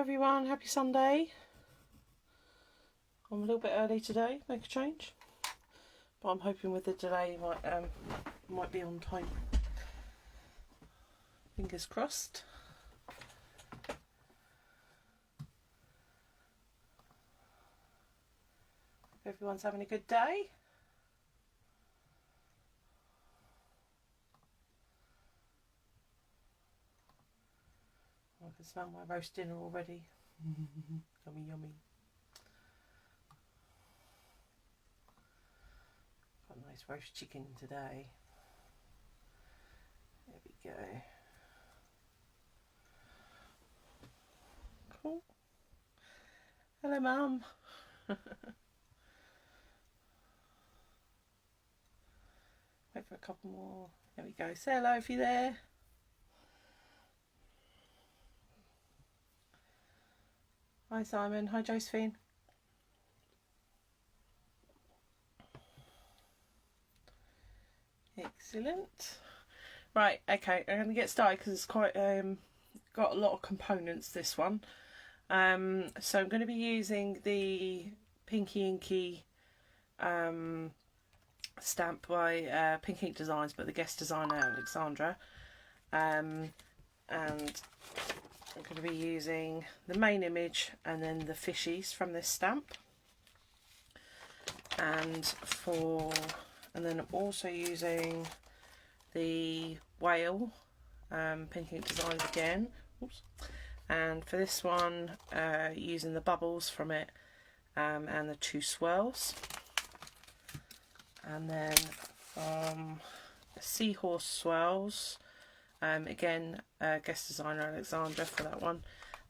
everyone, happy Sunday. I'm a little bit early today, make a change, but I'm hoping with the delay might be on time. Fingers crossed. Everyone's having a good day. I can smell my roast dinner already. Yummy, yummy. Got a nice roast chicken today. There we go. Cool. Hello, Mum. Wait for a couple more. There we go. Say hello if you're there. Hi Simon, hi Josephine. Excellent. Right, okay, I'm going to get started because it's quite got a lot of components, this one. So I'm going to be using the Pinky Inky stamp by Pink Ink Designs, but the guest designer Alexandra. And I'm going to be using the main image and then the fishies from this stamp, and then I'm also using the whale, Pink Ink Designs again. Oops. And for this one, using the bubbles from it and the two swirls, and then seahorse swirls. Again, guest designer Alexandra for that one,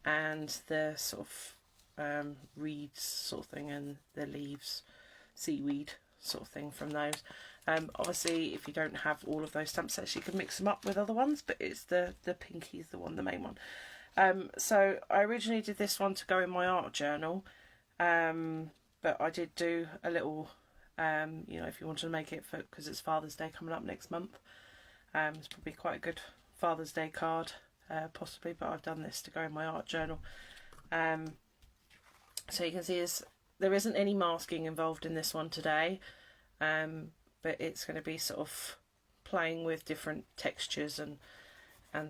and the sort of reeds sort of thing, and the leaves, seaweed sort of thing from those. Obviously, if you don't have all of those stamp sets, you can mix them up with other ones, but it's the pinky is the one, the main one. So I originally did this one to go in my art journal, but I did do a little, you know, if you wanted to make it for, because it's Father's Day coming up next month, it's probably quite a good Father's Day card, possibly, but I've done this to go in my art journal. So you can see there isn't any masking involved in this one today, but it's going to be sort of playing with different textures and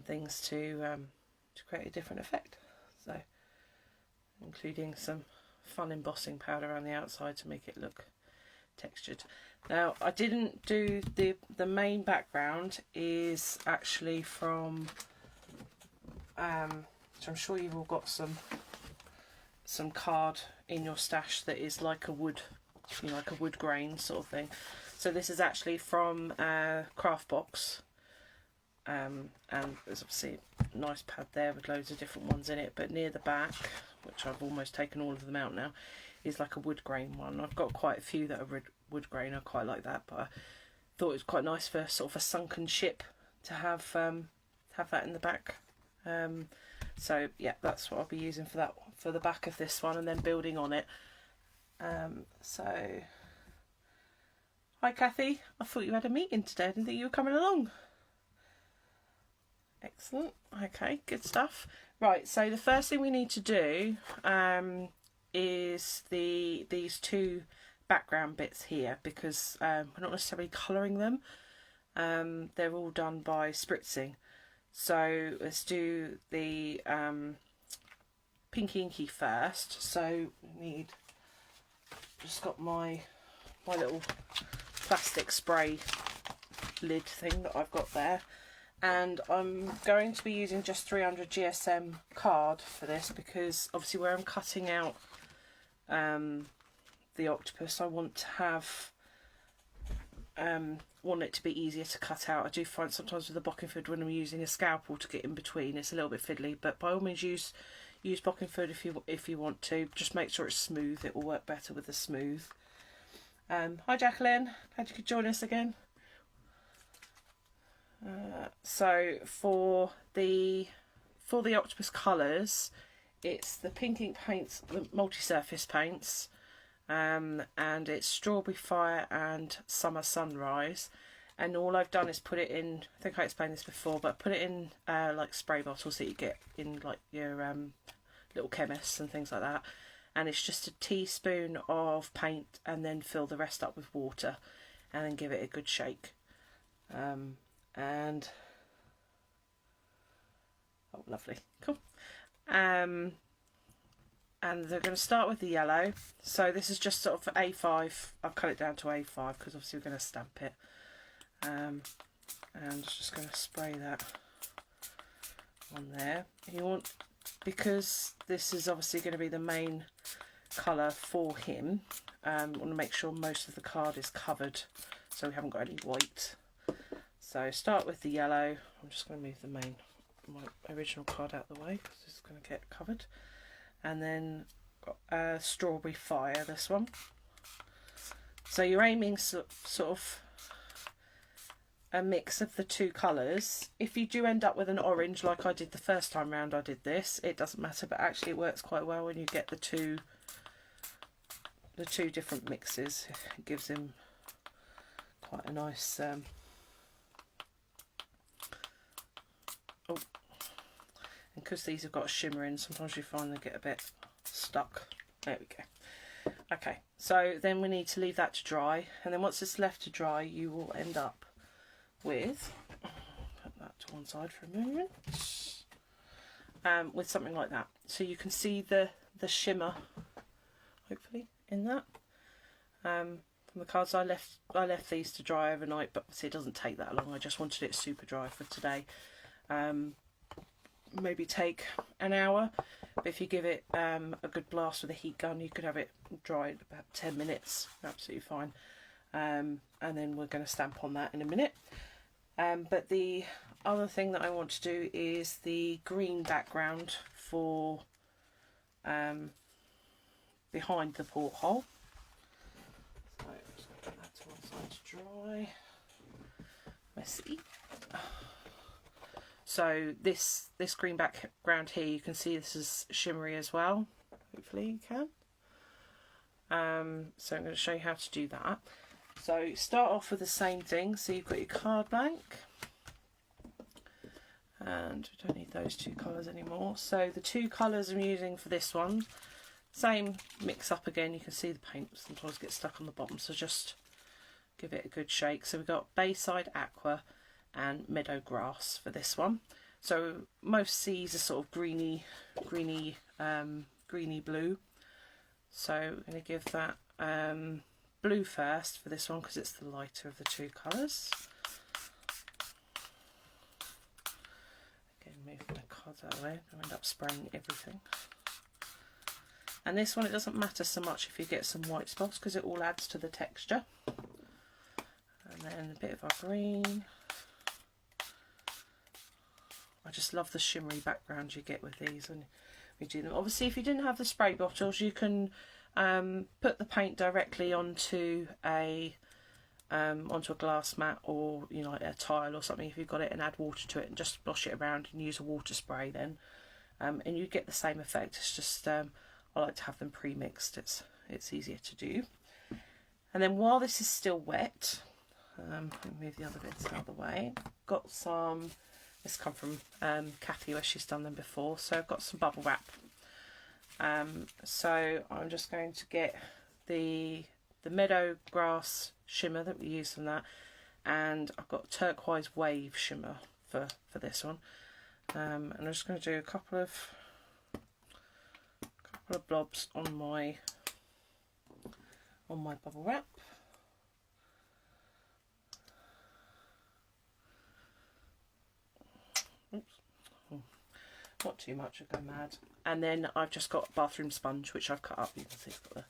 things to create a different effect. So including some fun embossing powder around the outside to make it look textured. Now, I didn't do the main background is actually from so I'm sure you've all got some card in your stash that is like a wood, you know, like a wood grain sort of thing. So this is actually from Scrapbook, and there's obviously a nice pad there with loads of different ones in it, but near the back, which I've almost taken all of them out now, is like a wood grain one. I've got quite a few that are wood grain. I quite like that, but I thought it was quite nice for sort of a sunken ship to have that in the back. So yeah, that's what I'll be using for the back of this one, and then building on it. So hi Kathy, I thought you had a meeting today. I didn't think you were coming along. Excellent. Okay, good stuff. Right, so the first thing we need to do is these two background bits here, because we're not necessarily colouring them. They're all done by spritzing. So let's do the Pinky Inky first. So we need, just got my little plastic spray lid thing that I've got there, and I'm going to be using just 300 GSM card for this, because obviously where I'm cutting out the octopus, I want to have want it to be easier to cut out. I do find sometimes with the Bockingford, when I'm using a scalpel to get in between, it's a little bit fiddly, but by all means use Bockingford if you want to. Just make sure it's smooth, it will work better with the smooth. Hi Jacqueline, glad you could join us again. So for the octopus colours, it's the Pink Ink paints, the multi-surface paints, and it's Strawberry Fire and Summer Sunrise, and all I've done is put it in, I think I explained this before, but put it in like spray bottles that you get in like your little chemists and things like that. And it's just a teaspoon of paint, and then fill the rest up with water, and then give it a good shake. And oh, lovely, cool. And they're going to start with the yellow. So this is just sort of A5. I've cut it down to A5 because obviously we're going to stamp it. And just going to spray that on there. You want, because this is obviously going to be the main colour for him, want to make sure most of the card is covered, so we haven't got any white. So start with the yellow. I'm just going to move my original card out of the way because it's going to get covered. And then got Strawberry Fire, this one. So you're aiming sort of a mix of the two colours. If you do end up with an orange like I did the first time round I did this, it doesn't matter, but actually it works quite well when you get the two different mixes. It gives him quite a nice oh, and because these have got a shimmer in, sometimes you find they get a bit stuck. There we go. Okay, so then we need to leave that to dry, and then once it's left to dry, you will end up with, put that to one side for a moment, with something like that. So you can see the shimmer, hopefully, in that. From the cards, I left these to dry overnight, but see, it doesn't take that long. I just wanted it super dry for today. Maybe take an hour, but if you give it a good blast with a heat gun, you could have it dry in about 10 minutes. Absolutely fine. And then we're going to stamp on that in a minute. But the other thing that I want to do is the green background for behind the porthole. So I'm just going to put that to one side to dry. Messy. So this green background here, you can see this is shimmery as well. Hopefully you can. So I'm going to show you how to do that. So start off with the same thing. So you've got your card blank, and we don't need those two colours anymore. So the two colours I'm using for this one, same mix up again. You can see the paint sometimes gets stuck on the bottom, so just give it a good shake. So we've got Bayside Aqua and Meadow Grass for this one. So most seas are sort of greeny blue. So I'm going to give that blue first for this one because it's the lighter of the two colours. Again, move my cards out of the way. I'll end up spraying everything. And this one, it doesn't matter so much if you get some white spots because it all adds to the texture. And then a bit of our green. I just love the shimmery background you get with these when we do them. Obviously, if you didn't have the spray bottles, you can put the paint directly onto a glass mat, or like a tile or something if you've got it, and add water to it and just splash it around and use a water spray then, and you get the same effect. It's just I like to have them pre-mixed. It's easier to do. And then while this is still wet, move the other bits out of the way. Got some. This come from Kathy where she's done them before. So I've got some bubble wrap. So I'm just going to get the Meadow Grass shimmer that we used on that, and I've got Turquoise Wave shimmer for this one. And I'm just going to do a couple of blobs on my bubble wrap. Not too much, I go mad. And then I've just got a bathroom sponge, which I've cut up. You can see it's got the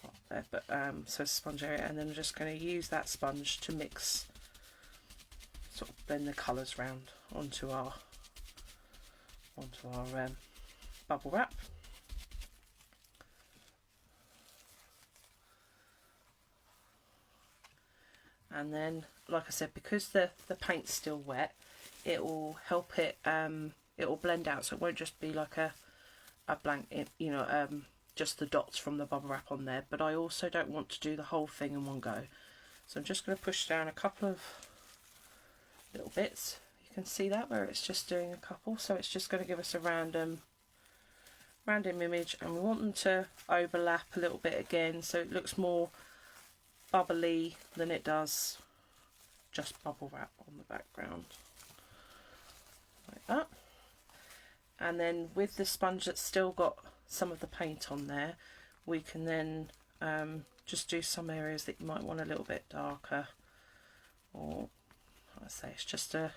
up there, but so it's a sponge area. And then I'm just going to use that sponge to mix, sort of blend the colours round onto our bubble wrap. And then, like I said, because the paint's still wet, it will help it. It will blend out, so it won't just be like a blank, just the dots from the bubble wrap on there. But I also don't want to do the whole thing in one go, so I'm just going to push down a couple of little bits. You can see that where it's just doing a couple, so it's just going to give us a random random image, and we want them to overlap a little bit again so it looks more bubbly than it does just bubble wrap on the background, like that. And then with the sponge that's still got some of the paint on there, we can then just do some areas that you might want a little bit darker, or like I say, it's just a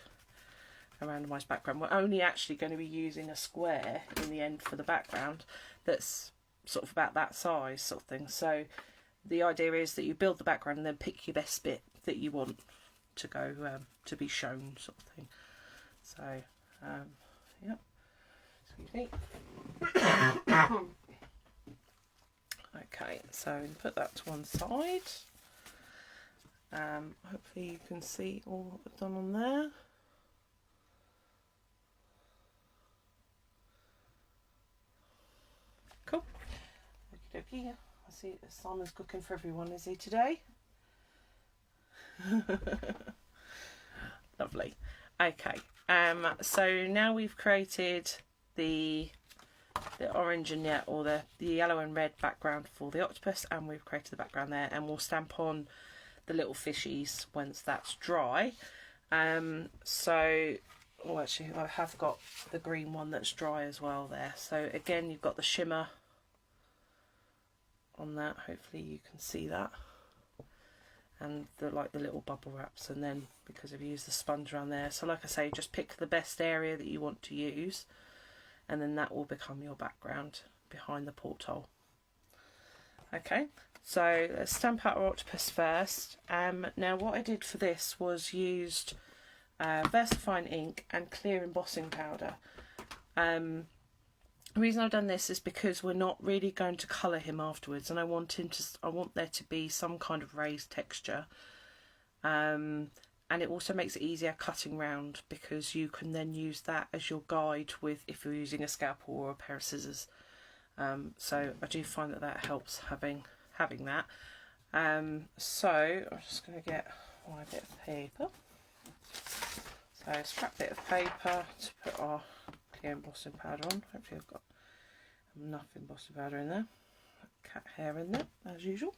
randomised background. We're only actually going to be using a square in the end for the background that's sort of about that size sort of thing. So the idea is that you build the background and then pick your best bit that you want to go to be shown sort of thing. So yeah, excuse me. Okay, so put that to one side. Hopefully you can see all what we've done on there. Cool. Okie dokie. I see Simon's cooking for everyone, is he, today? Lovely. Okay. So now we've created the orange and or the yellow and red background for the octopus, and we've created the background there, and we'll stamp on the little fishies once that's dry. Oh, actually I have got the green one that's dry as well there. So again, you've got the shimmer on that, hopefully you can see that, and the little bubble wraps, and then because I've used the sponge around there, so like I say, just pick the best area that you want to use, and then that will become your background behind the porthole. Okay, so let's stamp out our octopus first. Now what I did for this was used VersaFine ink and clear embossing powder. The reason I've done this is because we're not really going to colour him afterwards, and I want there to be some kind of raised texture, and it also makes it easier cutting round, because you can then use that as your guide with if you're using a scalpel or a pair of scissors. So I do find that helps having that. So I'm just going to get my bit of paper. So a scrap bit of paper to put our clear embossing powder on. Hopefully I've got enough embossing powder in there. Cat hair in there as usual.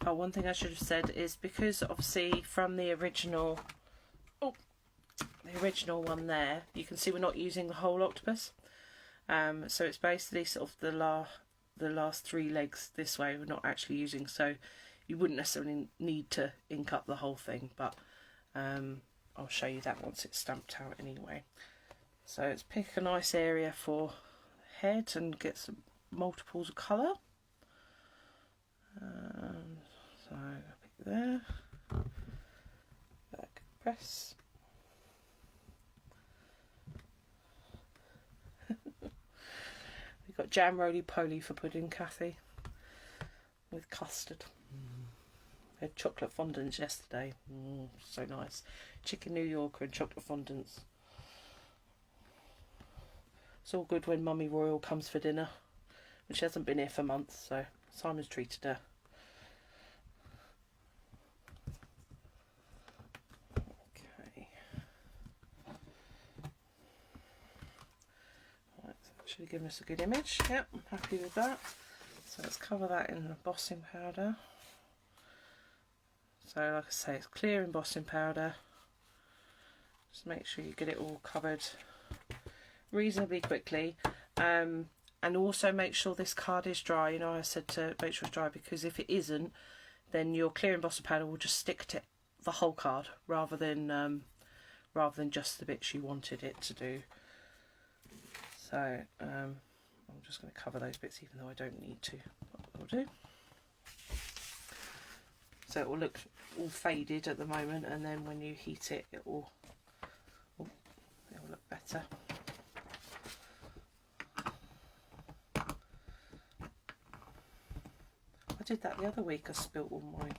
Oh, one thing I should have said is, because obviously from the original one there, you can see we're not using the whole octopus. So it's basically sort of the last three legs this way we're not actually using, so you wouldn't necessarily need to ink up the whole thing, but I'll show you that once it's stamped out anyway. So let's pick a nice area for head and get some multiples of colour. So I'll pick there, back press. We've got jam roly-poly for pudding, Kathy, with custard. We had chocolate fondants yesterday. So nice. Chicken New Yorker and chocolate fondants. It's all good when Mummy Royal comes for dinner, which hasn't been here for months, so Simon's treated her. Okay. Right, it's actually giving us a good image. Yep, I'm happy with that. So let's cover that in embossing powder. So like I say, it's clear embossing powder. Just make sure you get it all covered reasonably quickly. And also make sure this card is dry. You know, I said to make sure it's dry, because if it isn't, then your clear embossing powder will just stick to the whole card rather than just the bits you wanted it to do. So I'm just going to cover those bits even though I don't need to. What I'll do. So it will look all faded at the moment, and then when you heat it, it will look better. I did that the other week. I spilt all my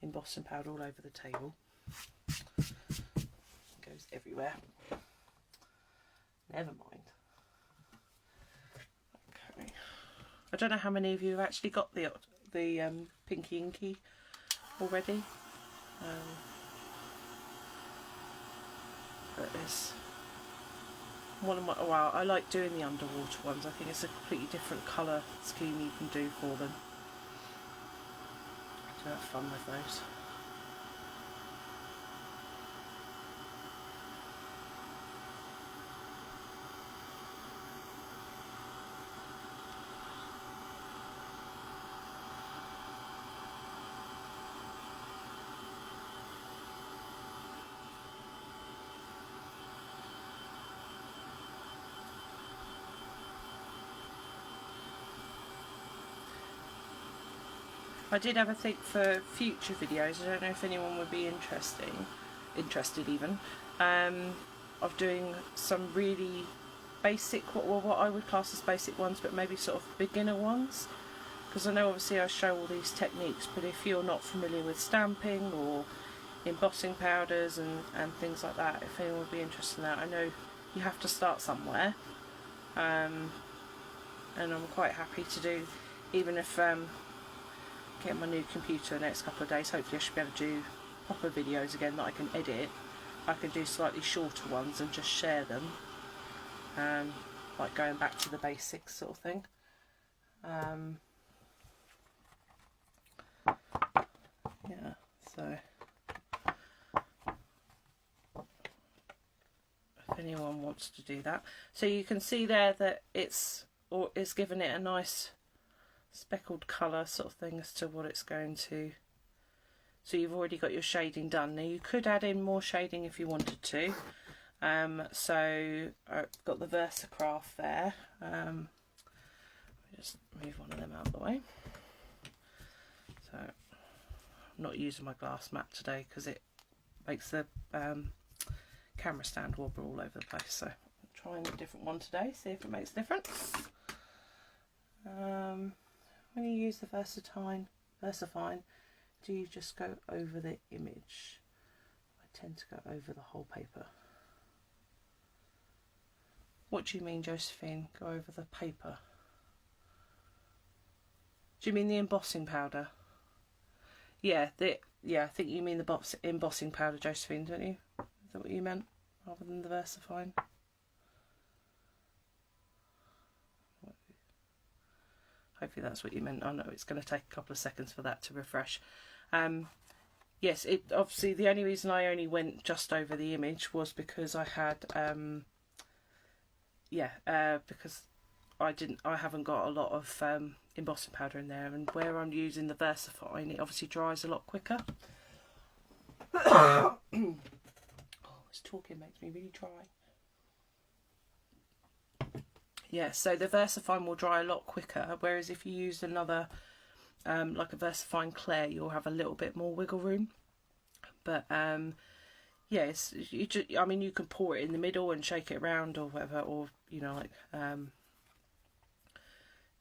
embossing powder all over the table. It goes everywhere. Never mind. Okay. I don't know how many of you have actually got the Pinky Inky already. But it's one of my, well, I like doing the underwater ones. I think it's a completely different colour scheme you can do for them. I do have fun with those. I did have a think for future videos. I don't know if anyone would be interested even, of doing some really basic, what I would class as basic ones, but maybe sort of beginner ones. Because I know obviously I show all these techniques, but if you're not familiar with stamping or embossing powders and things like that, if anyone would be interested in that, I know you have to start somewhere. And I'm quite happy to do, even if get my new computer the next couple of days, hopefully I should be able to do proper videos again that I can edit. I can do slightly shorter ones and just share them, like going back to the basics sort of thing. Yeah, so if anyone wants to do that, so you can see there that it's given it a nice speckled colour sort of thing as to what it's going to. So you've already got your shading done. Now you could add in more shading if you wanted to. So I've got the Versacraft there. Just move one of them out of the way. So I'm not using my glass mat today because it makes the camera stand wobble all over the place. So I'm trying a different one today, see if it makes a difference. When you use the VersaFine, do you just go over the image? I tend to go over the whole paper. What do you mean, Josephine? Go over the paper? Do you mean the embossing powder? Yeah, I think you mean the embossing powder, Josephine, don't you? Is that what you meant, rather than the VersaFine? Hopefully that's what you meant. I know it's going to take a couple of seconds for that to refresh. Yes, it obviously the only reason I only went just over the image was because I had because I haven't got a lot of embossing powder in there, and where I'm using the VersaFine, it obviously dries a lot quicker. Oh, this talking makes me really dry. Yeah, so the VersaFine will dry a lot quicker, whereas if you use another, like a VersaFine Clair, you'll have a little bit more wiggle room. But yes, I mean, you can pour it in the middle and shake it around or whatever, or you know, like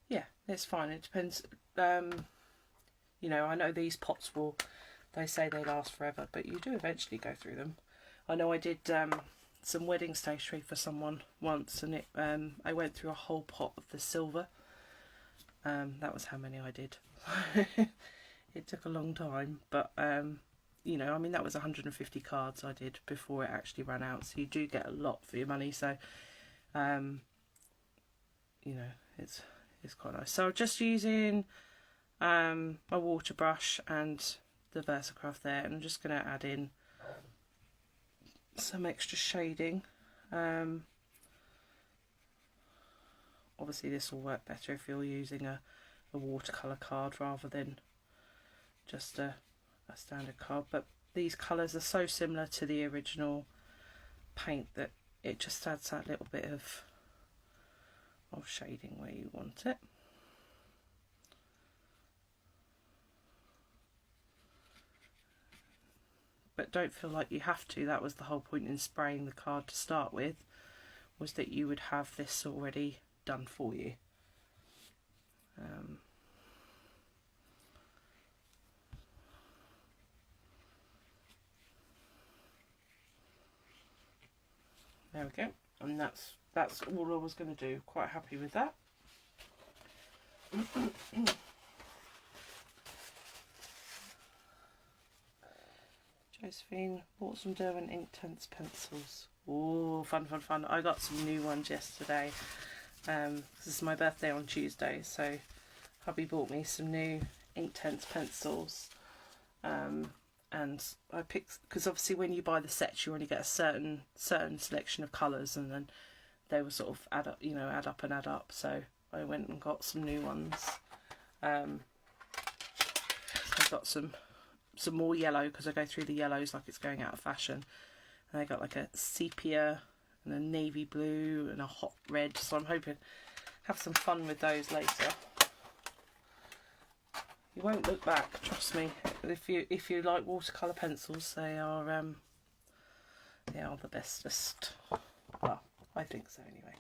yeah, it's fine. It depends. You know, I know these pots they say they last forever, but you do eventually go through them. I know I did some wedding stationery for someone once, and I went through a whole pot of the silver. That was how many I did. It took a long time, but you know, I mean, that was 150 cards I did before it actually ran out, so you do get a lot for your money. So you know, it's quite nice. So I'm just using my water brush and the Versacraft there, and I'm just going to add in some extra shading. Obviously this will work better if you're using a watercolour card rather than just a standard card, but these colours are so similar to the original paint that it just adds that little bit of shading where you want it. But don't feel like you have to. That was the whole point in spraying the card to start with, was that you would have this already done for you. There we go. And that's all I was going to do. Quite happy with that. Josephine bought some Derwent Inktense pencils. Oh, fun, fun, fun. I got some new ones yesterday. This is my birthday on Tuesday, so hubby bought me some new Inktense pencils. And I picked, because obviously when you buy the sets you only get a certain selection of colours, and then they will sort of add up, so I went and got some new ones. So I've got some more yellow, because I go through the yellows like it's going out of fashion, and I got like a sepia and a navy blue and a hot red, so I'm hoping have some fun with those later. You won't look back, trust me. If you like watercolour pencils, they are the bestest. Well, I think so anyway.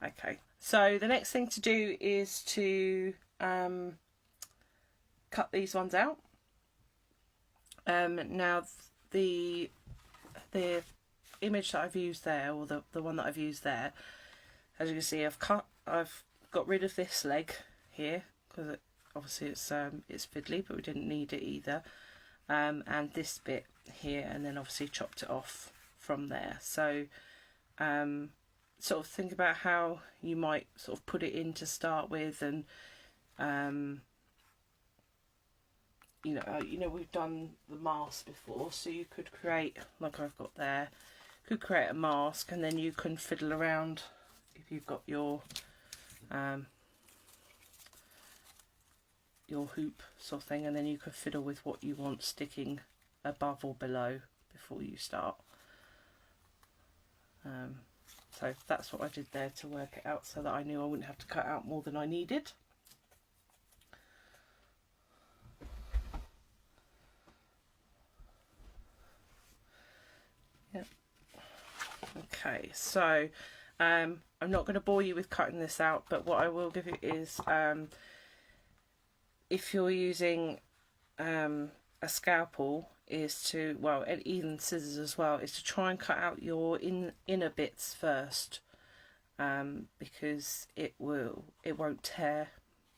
Okay, so the next thing to do is to cut these ones out. Now the image that I've used there, or the one that I've used there, as you can see, I've got rid of this leg here, because obviously it's fiddly, but we didn't need it either, and this bit here, and then obviously chopped it off from there. So sort of think about how you might sort of put it in to start with, and you know we've done the mask before, so you could create, like I've got there, could create a mask, and then you can fiddle around if you've got your hoop sort of thing, and then you can fiddle with what you want sticking above or below before you start. So that's what I did there to work it out, so that I knew I wouldn't have to cut out more than I needed. Yep. Okay, so I'm not going to bore you with cutting this out, but what I will give you is, if you're using a scalpel, is to, well, and even scissors as well, is to try and cut out your inner bits first, because it won't tear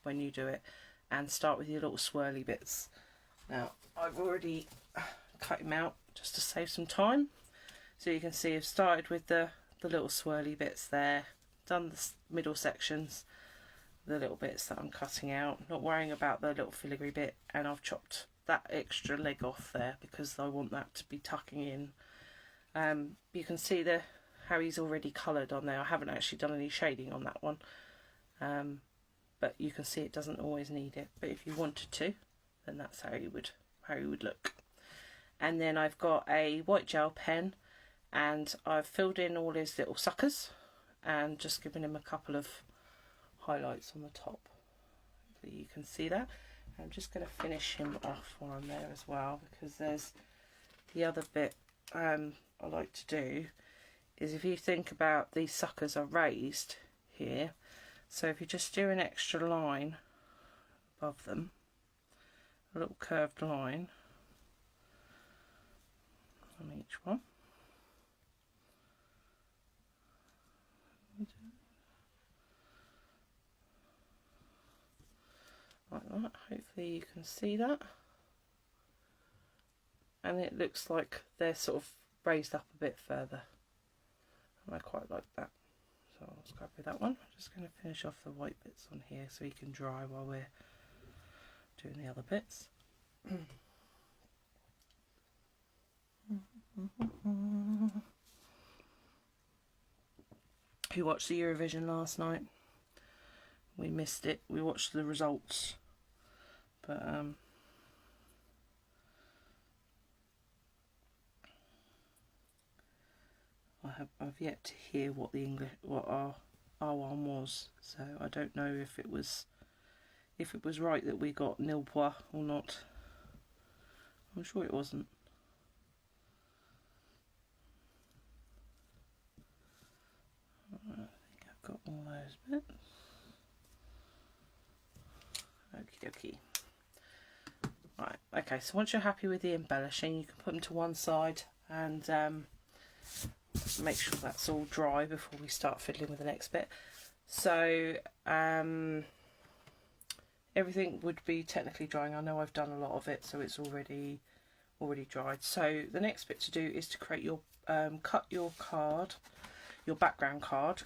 when you do it, and start with your little swirly bits. Now I've already cut them out just to save some time, so you can see I've started with the little swirly bits there, done the middle sections, the little bits that I'm cutting out, not worrying about the little filigree bit, and I've chopped that extra leg off there because I want that to be tucking in. You can see how he's already coloured on there. I haven't actually done any shading on that one, but you can see it doesn't always need it, but if you wanted to, then that's how he would look. And then I've got a white gel pen, and I've filled in all his little suckers and just given him a couple of highlights on the top, so you can see that. I'm just going to finish him off while I'm there as well, because there's the other bit I like to do is, if you think about, these suckers are raised here, so if you just do an extra line above them, a little curved line on each one, like that. Hopefully you can see that, and it looks like they're sort of raised up a bit further, and I quite like that, so I'll scrap with that one. I'm just going to finish off the white bits on here so you can dry while we're doing the other bits. Who watched the Eurovision last night? We missed it. We watched the results, but I've yet to hear what our one was, so I don't know if it was right that we got nil point or not. I'm sure it wasn't. I think I've got all those bits. Okie dokie. Right, okay, so once you're happy with the embellishing, you can put them to one side, and make sure that's all dry before we start fiddling with the next bit. So everything would be technically drying. I know I've done a lot of it, so it's already dried. So the next bit to do is to create your cut your card, your background card,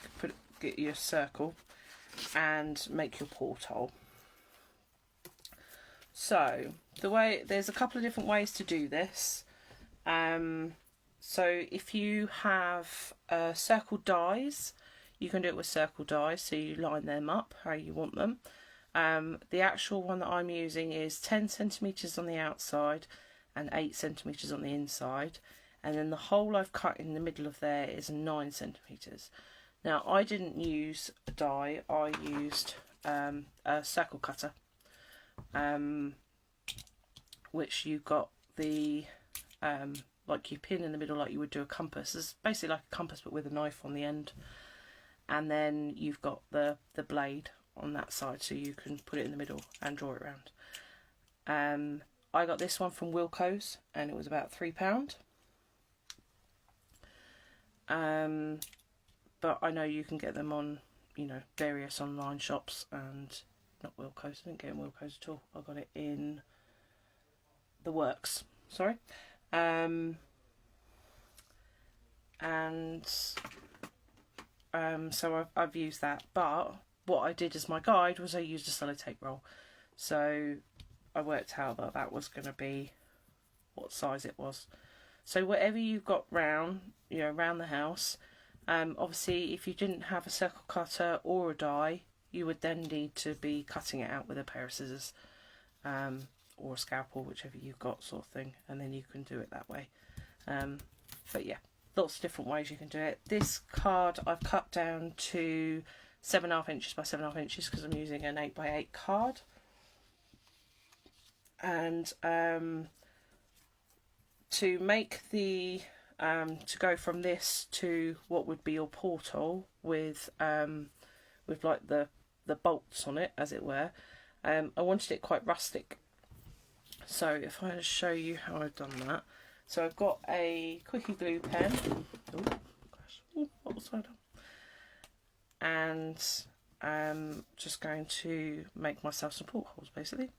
get your circle and make your porthole. So there's a couple of different ways to do this. So if you have circle dies, you can do it with circle dies, so you line them up how you want them. The actual one that I'm using is 10 centimetres on the outside and 8 centimetres on the inside, and then the hole I've cut in the middle of there is 9 centimetres. Now I didn't use a die, I used a circle cutter, which you've got the like you pin in the middle like you would do a compass. It's basically like a compass but with a knife on the end, and then you've got the blade on that side, so you can put it in the middle and draw it around. I got this one from Wilko's and it was about £3. But I know you can get them on, you know, various online shops, and not Wilko's. I didn't get it in Wilko's at all. I got it in the Works. Sorry. So I've used that, but what I did as my guide was I used a sellotape roll, so I worked out that that was going to be what size it was. So whatever you've got round, you know, around the house, obviously if you didn't have a circle cutter or a die, you would then need to be cutting it out with a pair of scissors, or a scalpel, whichever you've got, sort of thing, and then you can do it that way. But yeah, lots of different ways you can do it. This card I've cut down to 7.5 inches by 7.5 inches because I'm using an 8x8 card. And to make the to go from this to what would be your portal with like the bolts on it, as it were, I wanted it quite rustic. So if I show you how I've done that, so I've got a quickie glue pen. Oh gosh! Oh, what was I done? And I'm just going to make myself some portholes, basically.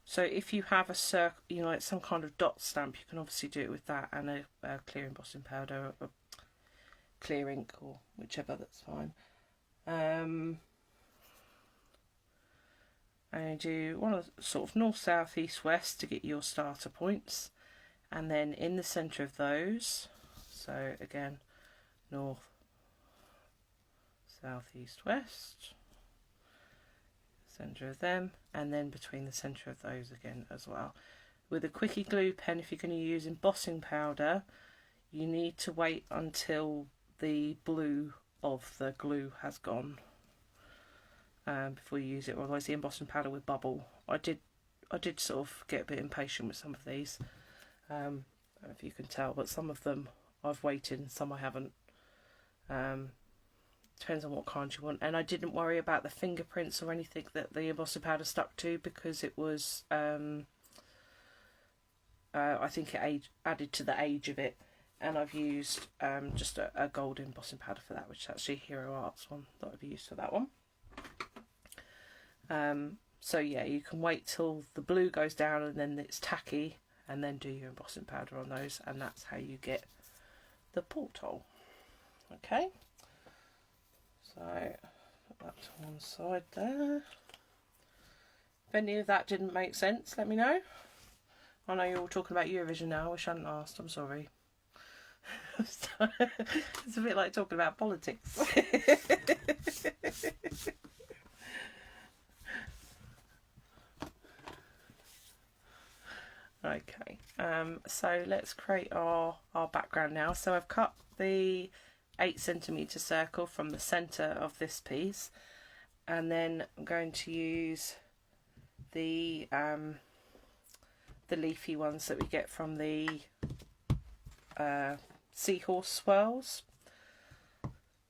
So if you have a circle, you know, like some kind of dot stamp, you can obviously do it with that, and a clear embossing powder, or clear ink, or whichever, that's fine. And you do one of the sort of north, south, east, west to get your starter points, and then in the centre of those, so again, north, south, east, west, centre of them, and then between the centre of those again as well. With a quickie glue pen, if you're going to use embossing powder, you need to wait until the blue of the glue has gone before you use it, or otherwise the embossing powder will bubble. I did sort of get a bit impatient with some of these, I don't know if you can tell, but some of them I've waited and some I haven't. Depends on what kind you want. And I didn't worry about the fingerprints or anything that the embossing powder stuck to, because it was I think it added to the age of it, and I've used just a gold embossing powder for that, which is actually Hero Arts one that I've used for that one. So yeah, you can wait till the blue goes down and then it's tacky, and then do your embossing powder on those, and that's how you get the porthole. Okay, so put that to one side there. If any of that didn't make sense, let me know. I know you're all talking about Eurovision now. I wish I hadn't asked. I'm sorry. It's a bit like talking about politics. Okay, so let's create our background now. So I've cut the 8cm circle from the centre of this piece, and then I'm going to use the leafy ones that we get from the seahorse swirls.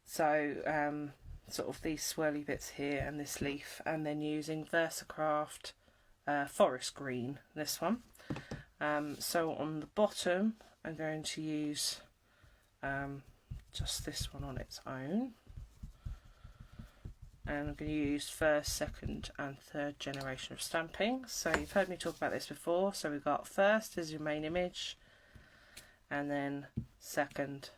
So sort of these swirly bits here and this leaf, and then using Versacraft forest green, this one. So on the bottom I'm going to use just this one on its own. And I'm going to use first, second and third generation of stamping. So you've heard me talk about this before. So we've got first as your main image, and then second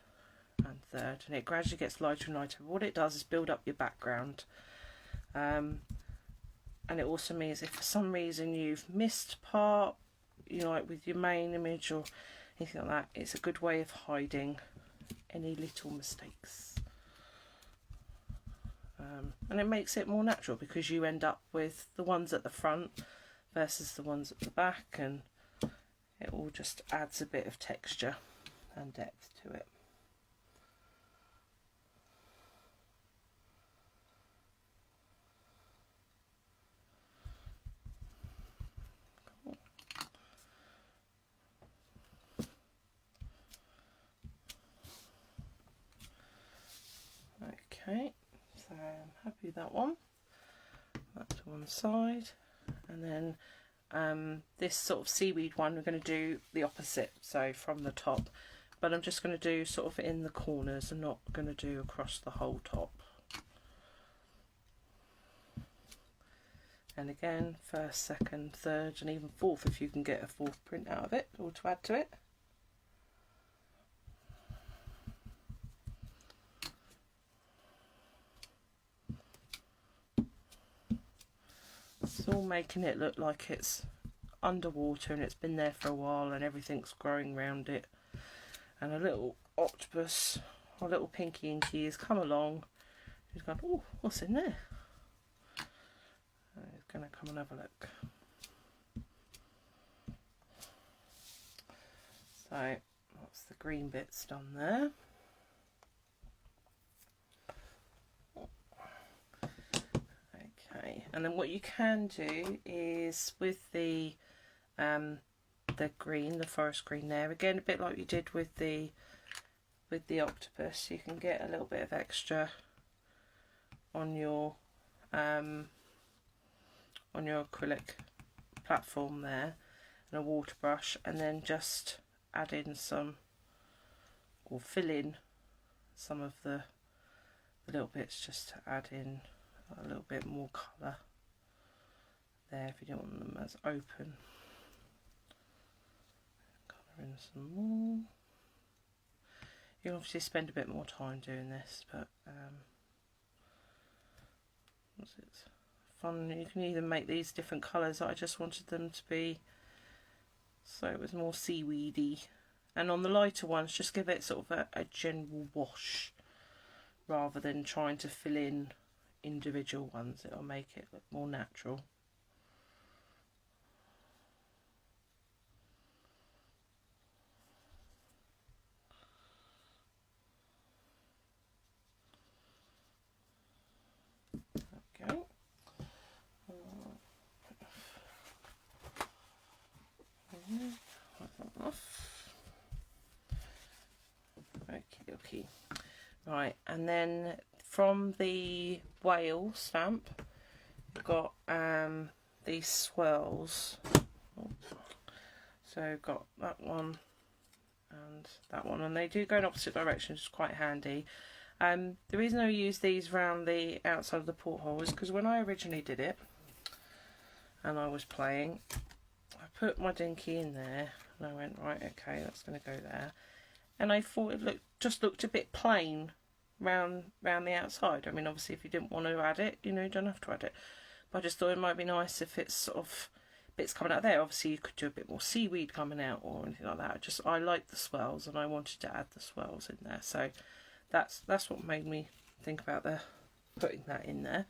and third, and it gradually gets lighter and lighter. What it does is build up your background, and it also means if for some reason you've missed part, you know, like with your main image or anything like that, it's a good way of hiding any little mistakes. And it makes it more natural because you end up with the ones at the front versus the ones at the back, and it all just adds a bit of texture and depth to it. Cool. Okay. So I'm happy with that one. That to one side, and then this sort of seaweed one we're going to do the opposite, so from the top, but I'm just going to do sort of in the corners and not going to do across the whole top. And again, first, second, third and even fourth if you can get a fourth print out of it or to add to it. It's all making it look like it's underwater and it's been there for a while and everything's growing around it. And a little octopus, or little Pinky Inky, has come along. He's gone, oh, what's in there? And he's going to come and have a look. So that's the green bits done there. And then what you can do is with the green, the forest green there, again a bit like you did with the octopus, you can get a little bit of extra on your acrylic platform there, and a water brush, and then just add in some, or fill in some of the little bits, just to add in a little bit more colour there if you don't want them as open. Colour in some more. You can obviously spend a bit more time doing this, but what's it? Fun. You can either make these different colours. I just wanted them to be so it was more seaweedy, and on the lighter ones just give it sort of a general wash rather than trying to fill in individual ones. It'll make it look more natural. Okay. Okay. Right, and then from the whale stamp, we've got these swirls. So got that one and that one, and they do go in opposite directions, which is quite handy. The reason I use these around the outside of the porthole is because when I originally did it and I was playing, I put my dinky in there and I went, right, okay, that's going to go there, and I thought it just looked a bit plain round the outside. I mean, obviously if you didn't want to add it, you know, you don't have to add it, but I just thought it might be nice if it's sort of bits coming out there. Obviously you could do a bit more seaweed coming out or anything like that. I like the swirls and I wanted to add the swirls in there, so that's what made me think about putting that in there.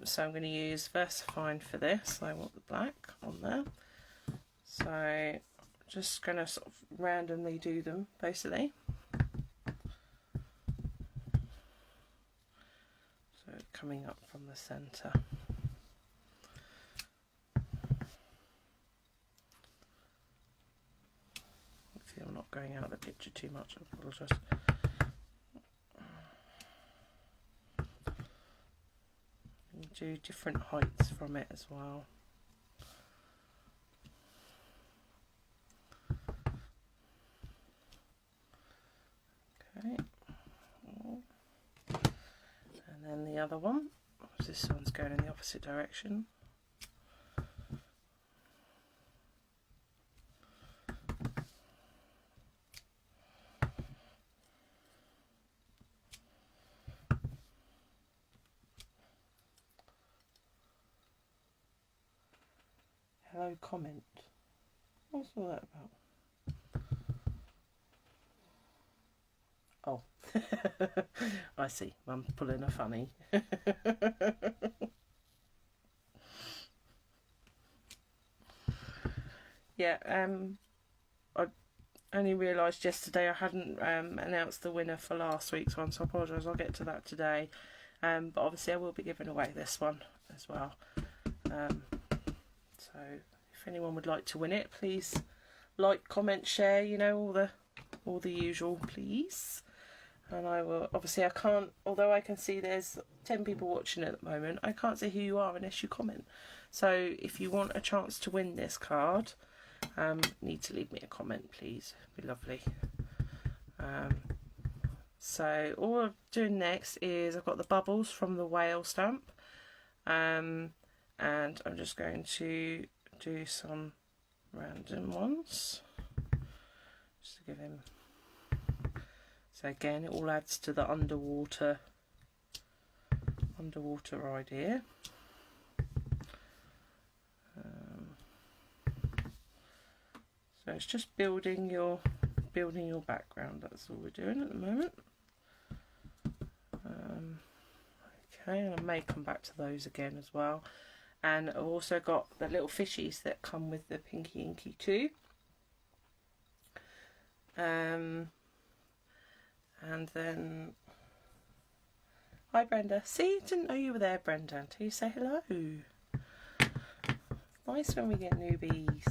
So I'm going to use VersaFine for this. I want the black on there, so I'm just going to sort of randomly do them basically. So coming up from the centre. Hopefully I'm not going out of the picture too much, I apologise. Do different heights from it as well. the other one. This one's going in the opposite direction. Hello comment. What's all that about? Oh, I see. I'm pulling a funny. Yeah, I only realised yesterday I hadn't announced the winner for last week's one, so I apologise. I'll get to that today. But obviously I will be giving away this one as well. So if anyone would like to win it, please like, comment, share, you know, all the usual, please. And I will, obviously I can't, although I can see there's 10 people watching at the moment, I can't see who you are unless you comment. So if you want a chance to win this card, need to leave me a comment, please. It'd be lovely. So all I'm doing next is I've got the bubbles from the whale stamp, and I'm just going to do some random ones just to give him. So again, it all adds to the underwater idea. So it's just building your background. That's all we're doing at the moment. Okay, and I may come back to those again as well. And I've also got the little fishies that come with the Pinky Inky too. And then, hi Brenda. See, didn't know you were there, Brenda, until you say hello. Nice when we get newbies.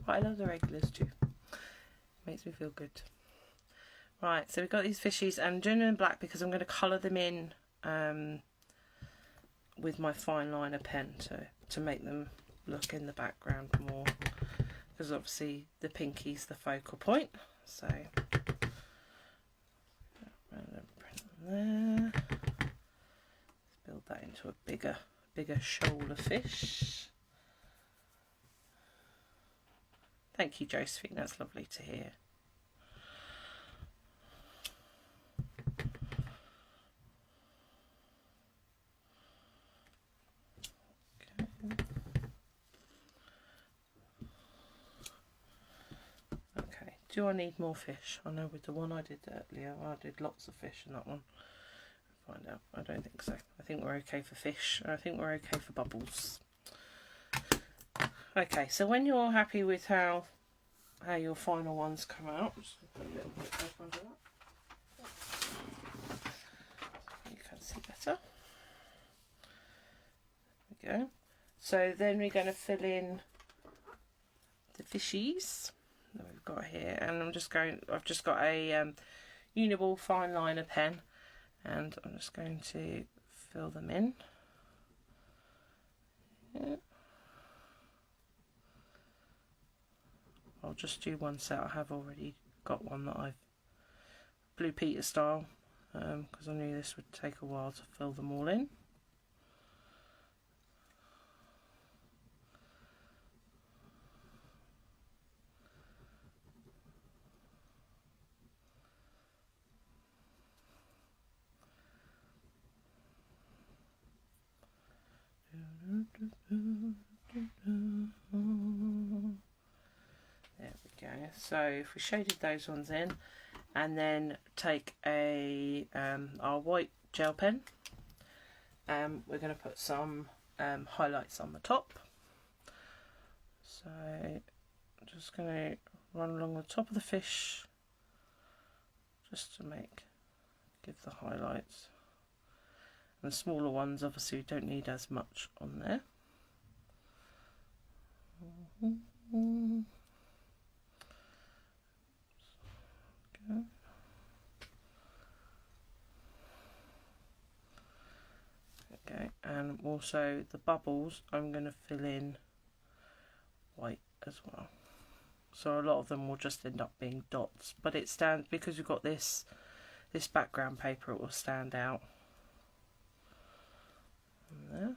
But I love the regulars too. Makes me feel good. Right, so we've got these fishies, and I'm doing them in black because I'm going to colour them in with my fine liner pen to make them look in the background more. Because obviously the pinky's the focal point. So random print there. Let's build that into a bigger shoulder fish. Thank you, Josephine, that's lovely to hear. Okay, do I need more fish? I know with the one I did earlier, I did lots of fish in that one. Find out. I don't think so. I think we're okay for fish. I think we're okay for bubbles. Okay, so when you're happy with how your final ones come out, just put a little bit of paper under that. You can see better. There we go. So then we're going to fill in the fishies that we've got here, and I've just got a Uniball fine liner pen, and I'm just going to fill them in. Yeah. I'll just do one set. I have already got one that I've Blue Peter style, because I knew this would take a while to fill them all in. There we go. So if we shaded those ones in, and then take a our white gel pen, we're going to put some highlights on the top. So I'm just going to run along the top of the fish just to give the highlights. And the smaller ones, obviously, we don't need as much on there. Okay. Okay, and also the bubbles I'm going to fill in white as well. So a lot of them will just end up being dots, but it stands because we've got this this background paper, it will stand out. And there.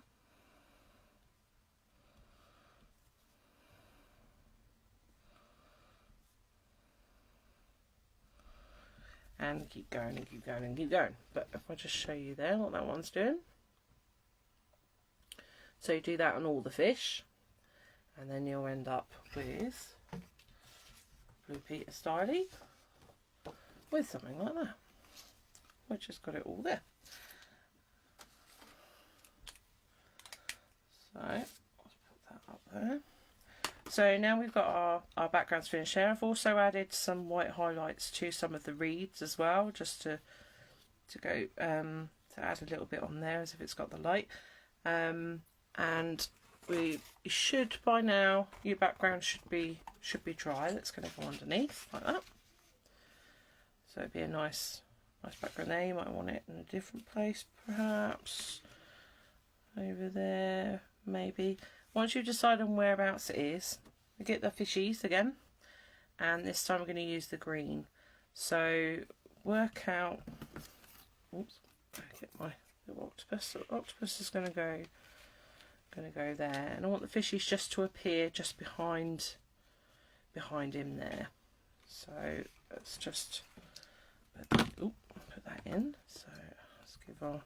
And keep going and keep going and keep going. But if I just show you there what that one's doing. So you do that on all the fish, and then you'll end up with Blue Peter Styley with something like that, which has got it all there. So let's put that up there. So now we've got our backgrounds finished here. I've also added some white highlights to some of the reeds as well, just to go to add a little bit on there as if it's got the light. And you should by now, your background should be dry. That's going to go underneath like that. So it'd be a nice background there. You might want it in a different place, perhaps over there, maybe. Once you decide on whereabouts it is, we get the fishies again, and this time we're going to use the green. So work out. Oops, get my little octopus. So octopus is going to go there, and I want the fishies just to appear just behind him there. So let's just put that in. So let's give our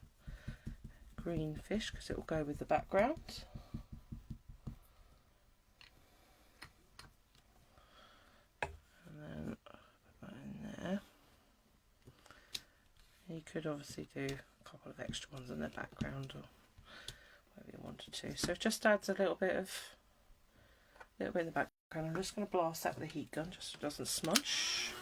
green fish, because it will go with the background. You could obviously do a couple of extra ones in the background or whatever you wanted to. So it just adds a little bit in the background. I'm just going to blast that with a heat gun just so it doesn't smudge.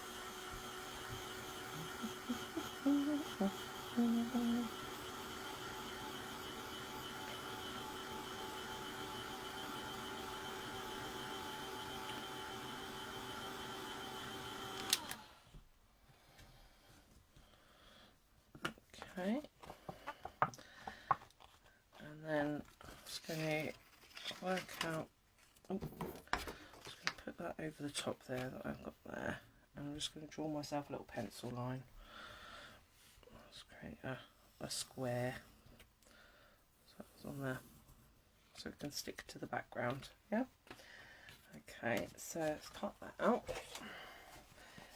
Okay, and then I'm just going to work out, I'm just going to put that over the top there that I've got there, and I'm just going to draw myself a little pencil line. Let's create a square, so that's on there, so it can stick to the background. Yeah. Okay, so let's cut that out.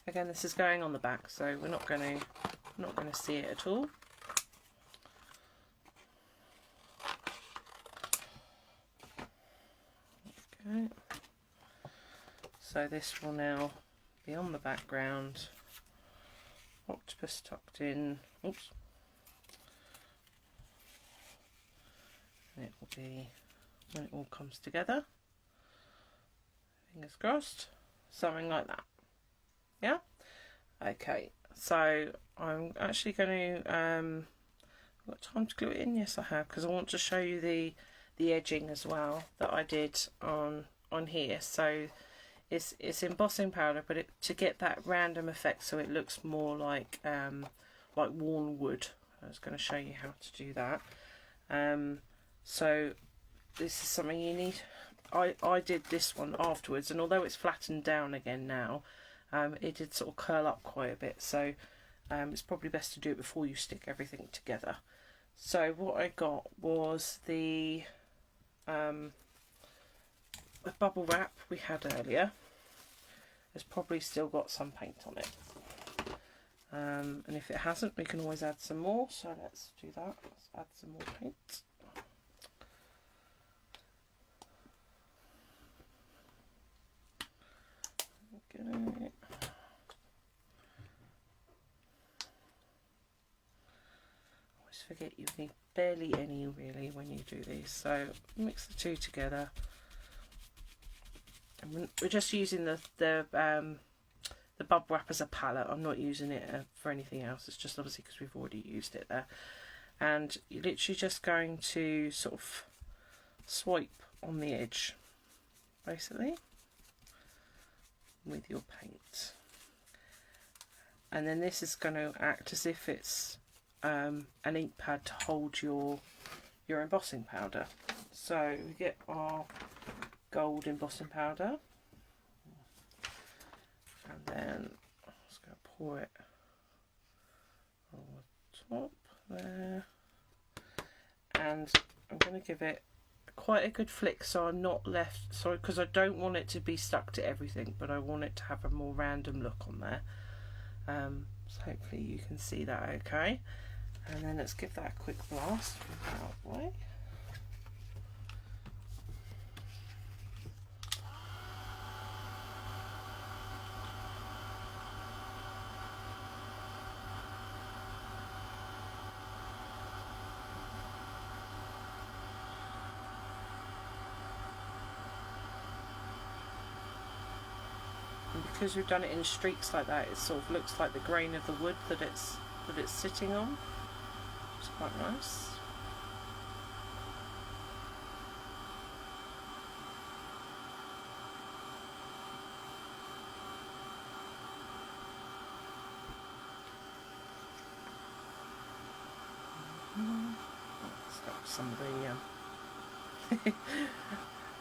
Again, this is going on the back, so we're not going to see it at all. Okay, so this will now be on the background, octopus tucked in, oops, and it will be, when it all comes together, fingers crossed, something like that. Yeah, okay, so I'm actually going to, I've got time to glue it in, yes I have, because I want to show you the edging as well that I did on here. So it's embossing powder, but to get that random effect, so it looks more like worn wood. I was going to show you how to do that. So this is something you need. I did this one afterwards, and although it's flattened down again now, it did sort of curl up quite a bit, so it's probably best to do it before you stick everything together. So what I got was the bubble wrap we had earlier. It's probably still got some paint on it, and if it hasn't, we can always add some more, so let's do that. Let's add some more paint. Okay. Forget you need barely any really when you do these, so mix the two together, and we're just using the bubble wrap as a palette. I'm not using it for anything else, it's just obviously because we've already used it there, and you're literally just going to sort of swipe on the edge basically with your paint, and then this is going to act as if it's an ink pad to hold your embossing powder. So we get our gold embossing powder, and then I'm just going to pour it Up there, and I'm going to give it quite a good flick so I'm not left, sorry, because I don't want it to be stuck to everything, but I want it to have a more random look on there. So hopefully you can see that okay. And then let's give that a quick blast out the way. And because we've done it in streaks like that, it sort of looks like the grain of the wood that it's sitting on. It's quite nice. Stop some of the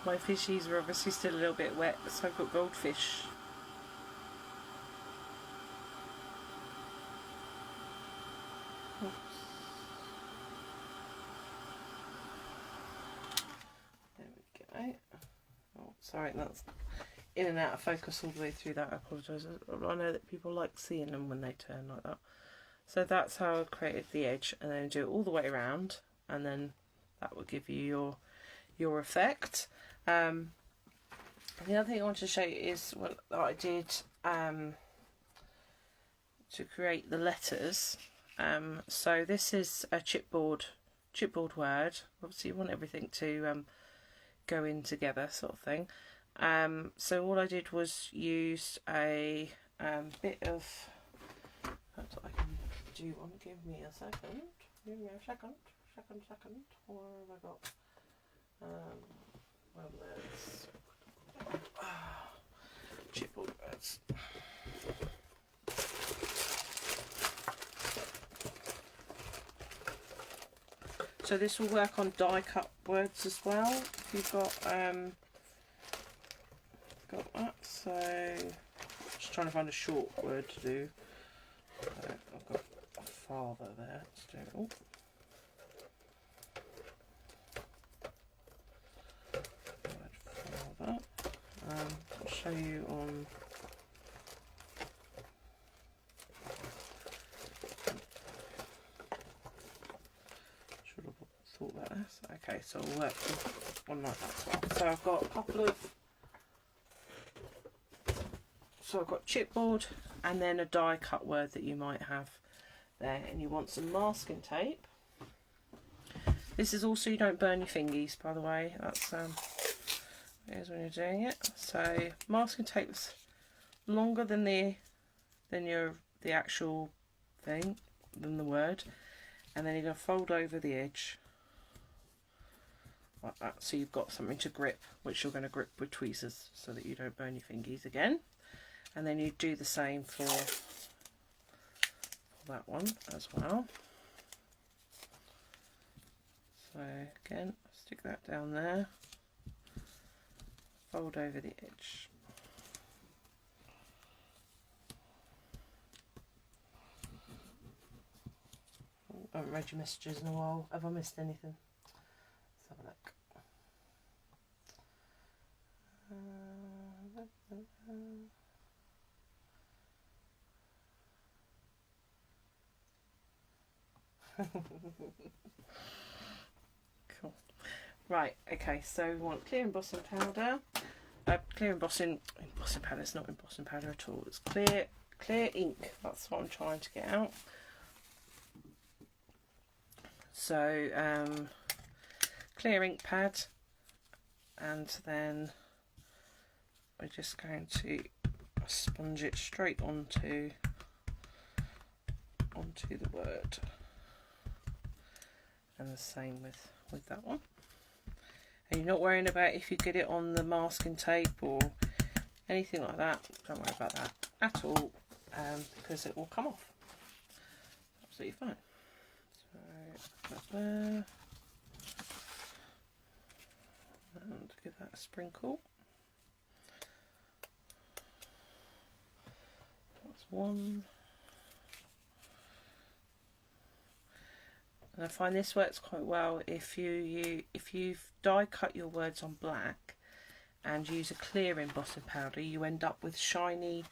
my fishies are obviously still a little bit wet, so I've got goldfish. Oops. There we go. Oh, sorry, that's in and out of focus all the way through that. I apologise. I know that people like seeing them when they turn like that. So that's how I created the edge, and then do it all the way around, and then that will give you your effect. The other thing I wanted to show you is what I did to create the letters. So this is a chipboard word. Obviously you want everything to go in together, sort of thing. So what I did was use a bit of, perhaps I can do one. Give me a second. Give me a second. What have I got? Well, there's chipboard words. So this will work on die cut words as well. If you've got that. So just trying to find a short word to do. I've got a father there. Let's do it. Oh. I'll show you on should have thought about this. Okay, so I'll work with one like that as well. So I've got a couple of, so I've got chipboard and then a die cut word that you might have there, and you want some masking tape. This is also, you don't burn your fingies, by the way. That's here's when you're doing it. So masking tape's longer than the actual thing, than the word, and then you're going to fold over the edge like that, so you've got something to grip, which you're going to grip with tweezers so that you don't burn your fingies again. And then you do the same for that one as well. So again, stick that down there, fold over the edge. I haven't read your messages in a while. Have I missed anything? Let's have a look. Cool. Right, okay, so we want clear embossing powder. Clear embossing powder, it's not embossing powder at all, it's clear ink, that's what I'm trying to get out. So clear ink pad, and then we're just going to sponge it straight onto the word, and the same with that one. And you're not worrying about if you get it on the masking tape or anything like that. Don't worry about that at all, because it will come off absolutely fine. So that there, and give that a sprinkle. That's one. And I find this works quite well if you've die cut your words on black and use a clear embossing powder, you end up with shiny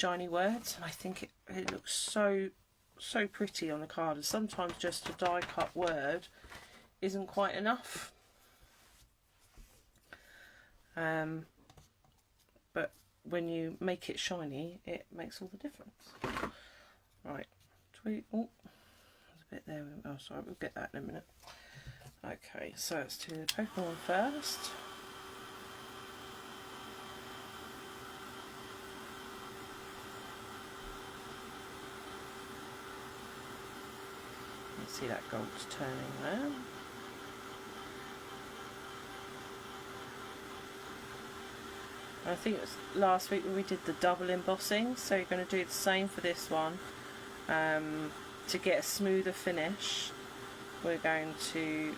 words, and I think it looks so pretty on a card, and sometimes just a die cut word isn't quite enough. But when you make it shiny, it makes all the difference. Right, tweet. Oh, there's a bit there. Oh, sorry, we'll get that in a minute. Okay, so let's do the paper one first. You see that gold's turning there. I think it was last week when we did the double embossing, so you're going to do the same for this one. To get a smoother finish, we're going to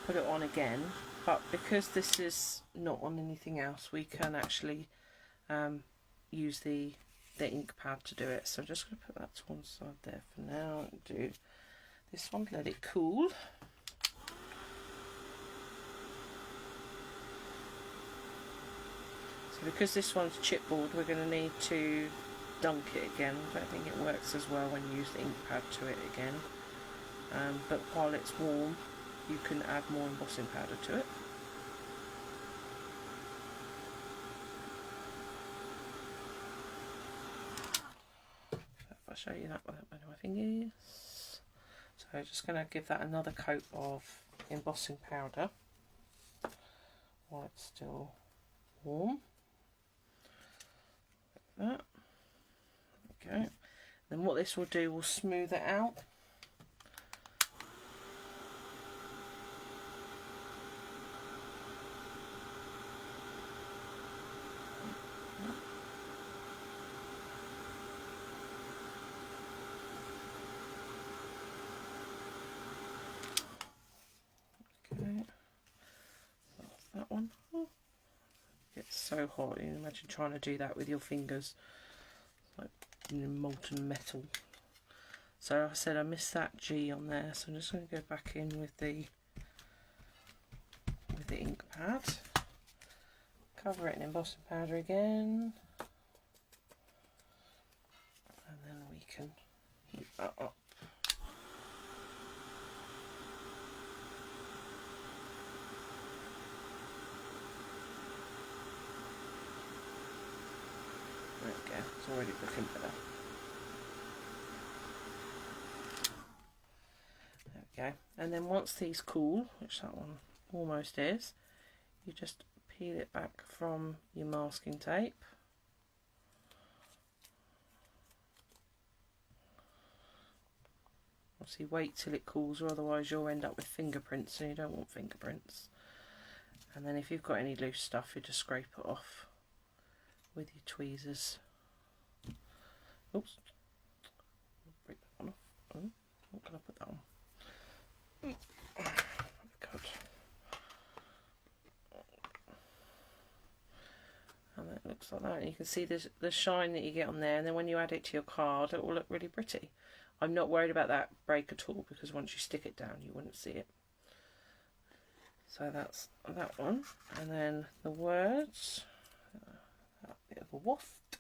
put it on again, but because this is not on anything else, we can actually use the ink pad to do it. So I'm just going to put that to one side there for now and do this one, let it cool. So because this one's chipboard, we're going to need to dunk it again. I don't think it works as well when you use the ink pad to it again. But while it's warm, you can add more embossing powder to it. If I show you that without my fingers. So I'm just going to give that another coat of embossing powder while it's still warm. That. Okay. Then what this will do, will smooth it out. Okay. That's that one. Oh. It's so hot. You can imagine trying to do that with your fingers. Like molten metal. So I said I missed that G on there, so I'm just going to go back in with the ink pad, cover it in embossing powder again, and then we can heat that up. There we go, it's already looking better. There we go. And then once these cool, which that one almost is, you just peel it back from your masking tape. Obviously wait till it cools, or otherwise you'll end up with fingerprints, and you don't want fingerprints. And then if you've got any loose stuff, you just scrape it off with your tweezers. Oops. Break that one off. Oh, what can I put that on? Good. And it looks like that. And you can see the shine that you get on there, and then when you add it to your card, it will look really pretty. I'm not worried about that break at all, because once you stick it down, you wouldn't see it. So that's that one. And then the words, a bit of a waft.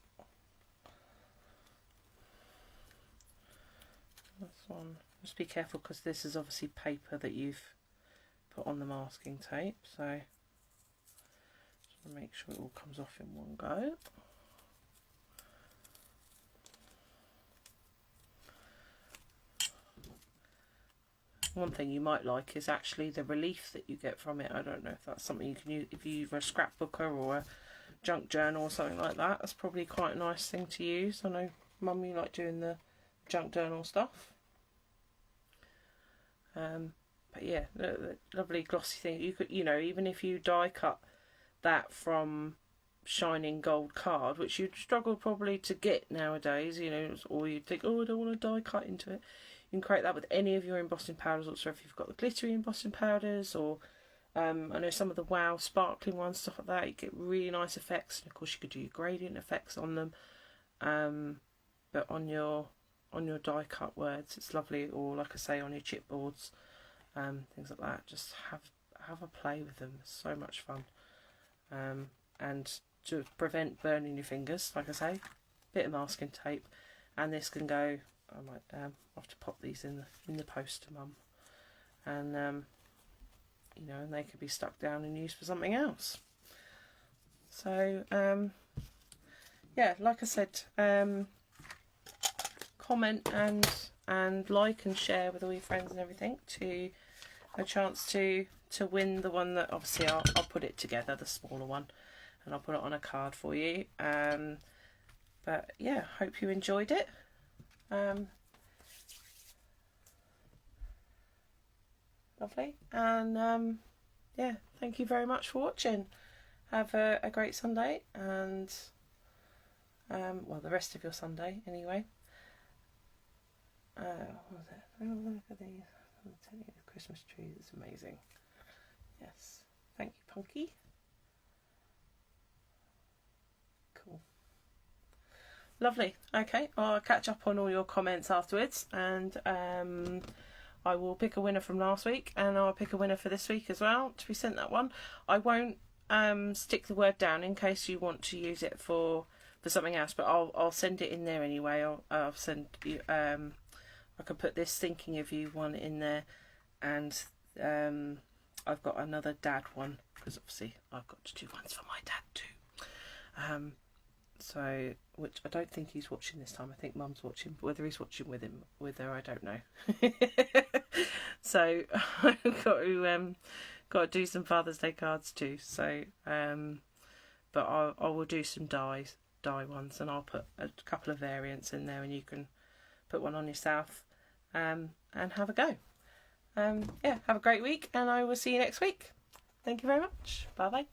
This one, just be careful because this is obviously paper that you've put on the masking tape, so just make sure it all comes off in one go. One thing you might like is actually the relief that you get from it. I don't know if that's something you can use if you're a scrapbooker or a junk journal or something like that. That's probably quite a nice thing to use. I know Mum, you like doing the junk journal stuff. But yeah, the lovely glossy thing. You could, you know, even if you die cut that from shining gold card, which you'd struggle probably to get nowadays, you know, or you'd think, oh, I don't want to die cut into it. You can create that with any of your embossing powders, also if you've got the glittery embossing powders, or I know some of the wow sparkling ones, stuff like that, you get really nice effects. And of course you could do your gradient effects on them, but on your your die cut words. It's lovely, or like I say, on your chipboards, things like that. Just have a play with them. It's so much fun. And to prevent burning your fingers, like I say, bit of masking tape, and this can go. I might have to pop these in the post to Mum, and you know, and they could be stuck down and used for something else. So yeah, like I said, comment and like and share with all your friends and everything to a chance to win the one that obviously I'll put it together, the smaller one, and I'll put it on a card for you. But yeah, hope you enjoyed it. Lovely, and yeah, thank you very much for watching. Have a great Sunday, and well, the rest of your Sunday anyway. What was it? Oh, look at these. I'm telling you, the Christmas tree is amazing. Yes, thank you, Punky. Cool. Lovely. Okay, I'll catch up on all your comments afterwards, and I will pick a winner from last week, and I'll pick a winner for this week as well to be sent that one. I won't stick the word down in case you want to use it for something else, but I'll send it in there anyway. I'll send you. I can put this thinking of you one in there, and I've got another dad one, because obviously I've got to do ones for my dad too. So, which I don't think he's watching this time. I think Mum's watching. Whether he's watching with her, I don't know. So I've got to do some Father's Day cards too. So, but I will do some die ones, and I'll put a couple of variants in there, and you can put one on yourself, and have a go. Yeah, have a great week, and I will see you next week. Thank you very much. Bye bye.